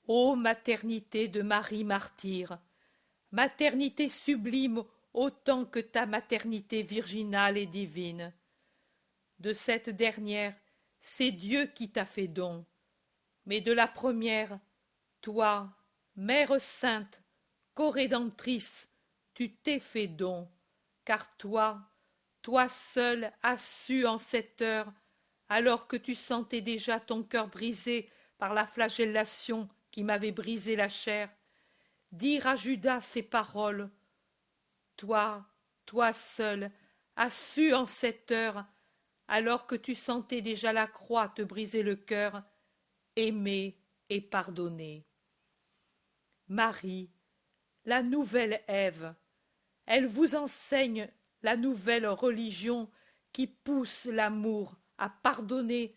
Ô maternité de Marie martyre, maternité sublime autant que ta maternité virginale et divine. De cette dernière, c'est Dieu qui t'a fait don, mais de la première, toi, Mère sainte, corédentrice, tu t'es fait don, car toi seule as su en cette heure, alors que tu sentais déjà ton cœur brisé par la flagellation qui m'avait brisé la chair, dire à Judas ces paroles. Toi, toi seul, as su en cette heure, alors que tu sentais déjà la croix te briser le cœur, aimer et pardonner. Marie, la nouvelle Ève, elle vous enseigne la nouvelle religion qui pousse l'amour à pardonner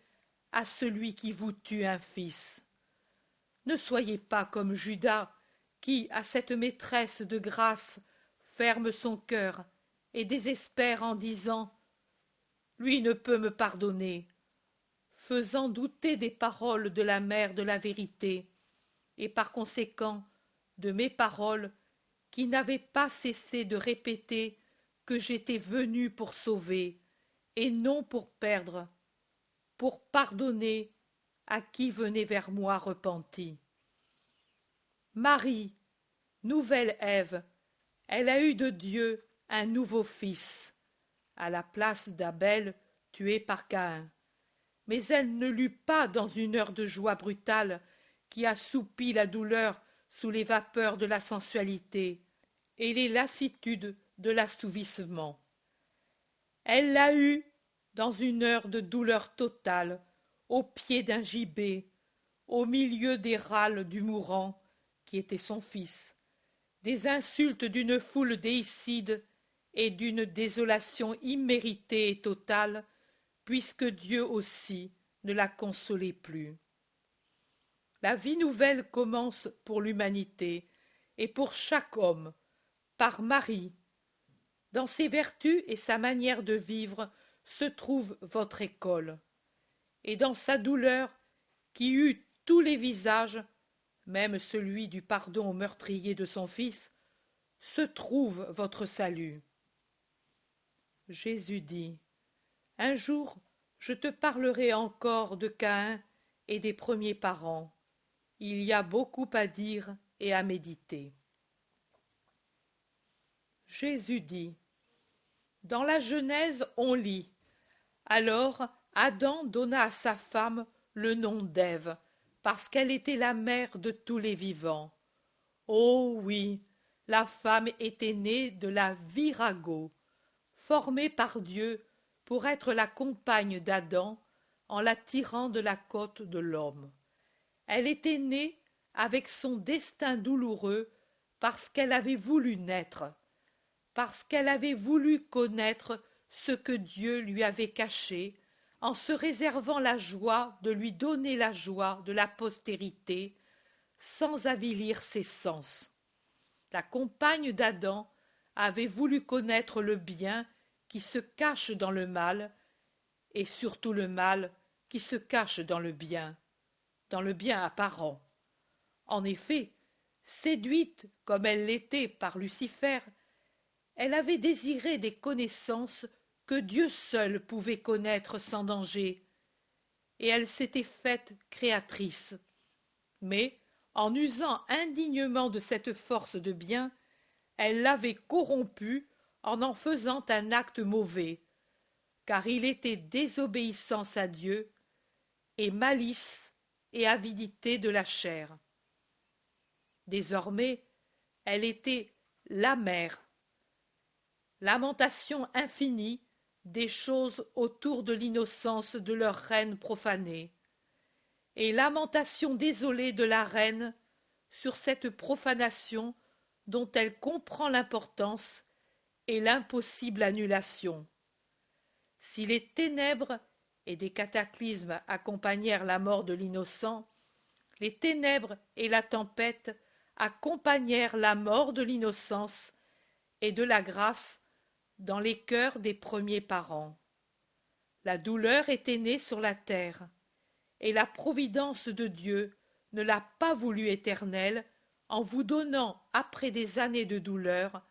à celui qui vous tue un fils. Ne soyez pas comme Judas, qui, à cette maîtresse de grâce, ferme son cœur et désespère en disant lui ne peut me pardonner, faisant douter des paroles de la mère de la vérité, et par conséquent de mes paroles qui n'avaient pas cessé de répéter que j'étais venu pour sauver, et non pour perdre, pour pardonner à qui venait vers moi repenti. Marie, nouvelle Ève, elle a eu de Dieu un nouveau fils, à la place d'Abel tué par Caïn. Mais elle ne l'eut pas dans une heure de joie brutale qui assoupit la douleur sous les vapeurs de la sensualité et les lassitudes de l'assouvissement. Elle l'a eue dans une heure de douleur totale, au pied d'un gibet, au milieu des râles du mourant, qui était son fils, des insultes d'une foule déicide et d'une désolation imméritée et totale, puisque Dieu aussi ne la consolait plus. La vie nouvelle commence pour l'humanité et pour chaque homme, par Marie. Dans ses vertus et sa manière de vivre se trouve votre école. Et dans sa douleur, qui eut tous les visages, même celui du pardon au meurtrier de son fils, se trouve votre salut. Jésus dit, un jour, je te parlerai encore de Caïn et des premiers parents. Il y a beaucoup à dire et à méditer. Jésus dit, dans la Genèse on lit, alors Adam donna à sa femme le nom d'Ève, parce qu'elle était la mère de tous les vivants. Oh oui, la femme était née de la virago, formée par Dieu pour être la compagne d'Adam en la tirant de la côte de l'homme. Elle était née avec son destin douloureux parce qu'elle avait voulu naître, parce qu'elle avait voulu connaître ce que Dieu lui avait caché, en se réservant la joie de lui donner la joie de la postérité, sans avilir ses sens. La compagne d'Adam avait voulu connaître le bien qui se cache dans le mal, et surtout le mal qui se cache dans le bien apparent. En effet, séduite comme elle l'était par Lucifer, elle avait désiré des connaissances que Dieu seul pouvait connaître sans danger, et elle s'était faite créatrice. Mais, en usant indignement de cette force de bien, elle l'avait corrompue en faisant un acte mauvais, car il était désobéissance à Dieu et malice et avidité de la chair. Désormais, elle était la mère, lamentation infinie des choses autour de l'innocence de leur reine profanée, et lamentation désolée de la reine sur cette profanation dont elle comprend l'importance et l'impossible annulation. Si les ténèbres et des cataclysmes accompagnèrent la mort de l'innocent, les ténèbres et la tempête accompagnèrent la mort de l'innocence et de la grâce dans les cœurs des premiers parents. La douleur était née sur la terre, et la providence de Dieu ne l'a pas voulu éternel en vous donnant, après des années de douleur,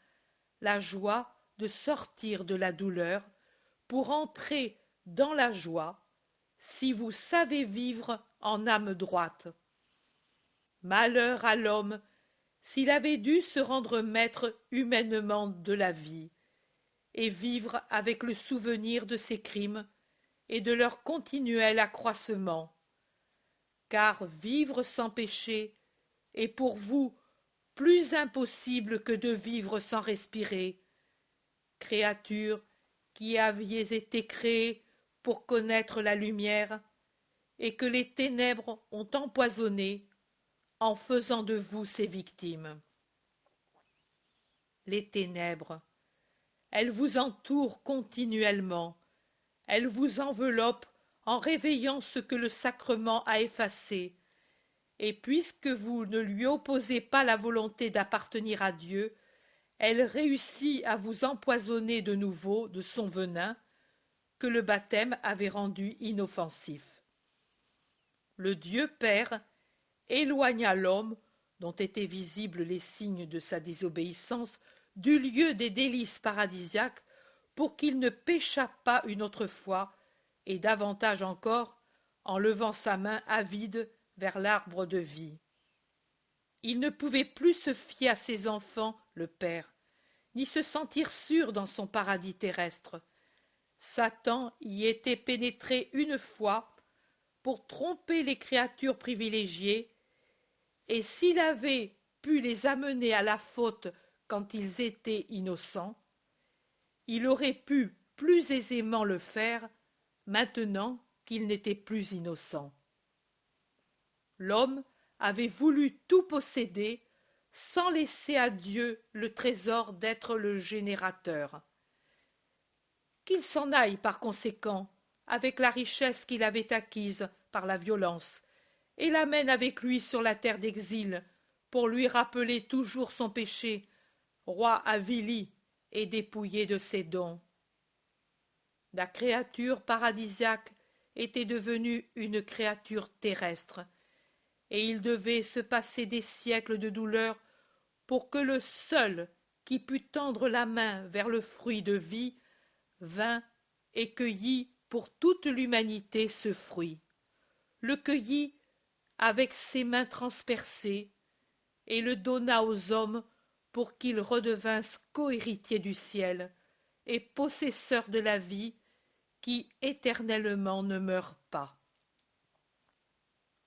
la joie de sortir de la douleur pour entrer dans la joie, si vous savez vivre en âme droite. Malheur à l'homme s'il avait dû se rendre maître humainement de la vie, et vivre avec le souvenir de ses crimes et de leur continuel accroissement. Car vivre sans péché est pour vous plus impossible que de vivre sans respirer, créatures qui aviez été créées pour connaître la lumière, et que les ténèbres ont empoisonné en faisant de vous ses victimes. Les ténèbres, elles vous entourent continuellement, elles vous enveloppent en réveillant ce que le sacrement a effacé, et puisque vous ne lui opposez pas la volonté d'appartenir à Dieu, elle réussit à vous empoisonner de nouveau de son venin que le baptême avait rendu inoffensif. Le Dieu Père éloigna l'homme, dont étaient visibles les signes de sa désobéissance, du lieu des délices paradisiaques pour qu'il ne péchât pas une autre fois, et davantage encore en levant sa main avide vers l'arbre de vie. Il ne pouvait plus se fier à ses enfants, le Père, ni se sentir sûr dans son paradis terrestre. Satan y était pénétré une fois pour tromper les créatures privilégiées, et s'il avait pu les amener à la faute quand ils étaient innocents, il aurait pu plus aisément le faire maintenant qu'ils n'étaient plus innocents. L'homme avait voulu tout posséder sans laisser à Dieu le trésor d'être le générateur. Qu'il s'en aille par conséquent avec la richesse qu'il avait acquise par la violence, et l'amène avec lui sur la terre d'exil, pour lui rappeler toujours son péché, roi avili et dépouillé de ses dons. La créature paradisiaque était devenue une créature terrestre, et il devait se passer des siècles de douleur pour que le seul qui pût tendre la main vers le fruit de vie vint et cueillit pour toute l'humanité ce fruit, le cueillit avec ses mains transpercées, et le donna aux hommes pour qu'ils redevinssent cohéritiers du ciel et possesseurs de la vie qui éternellement ne meurt pas.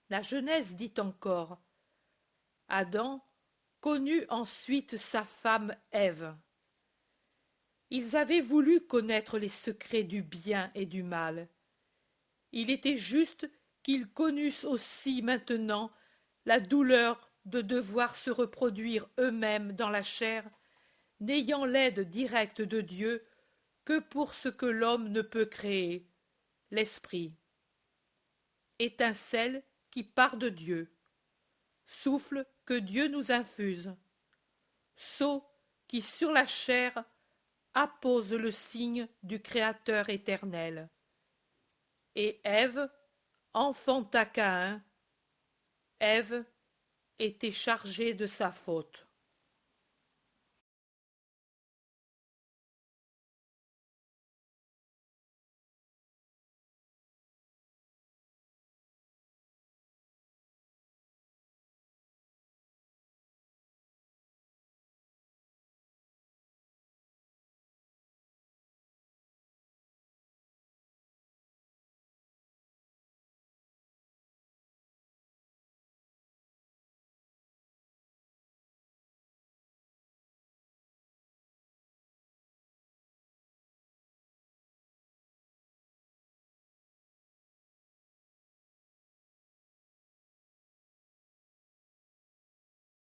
La Genèse dit encore: Adam connut ensuite sa femme Ève. Ils avaient voulu connaître les secrets du bien et du mal. Il était juste qu'ils connussent aussi maintenant la douleur de devoir se reproduire eux-mêmes dans la chair, n'ayant l'aide directe de Dieu que pour ce que l'homme ne peut créer, l'esprit. Étincelle qui part de Dieu, souffle que Dieu nous infuse, sceau qui sur la chair appose le signe du Créateur éternel. Et Ève enfanta Caïn. Ève était chargée de sa faute.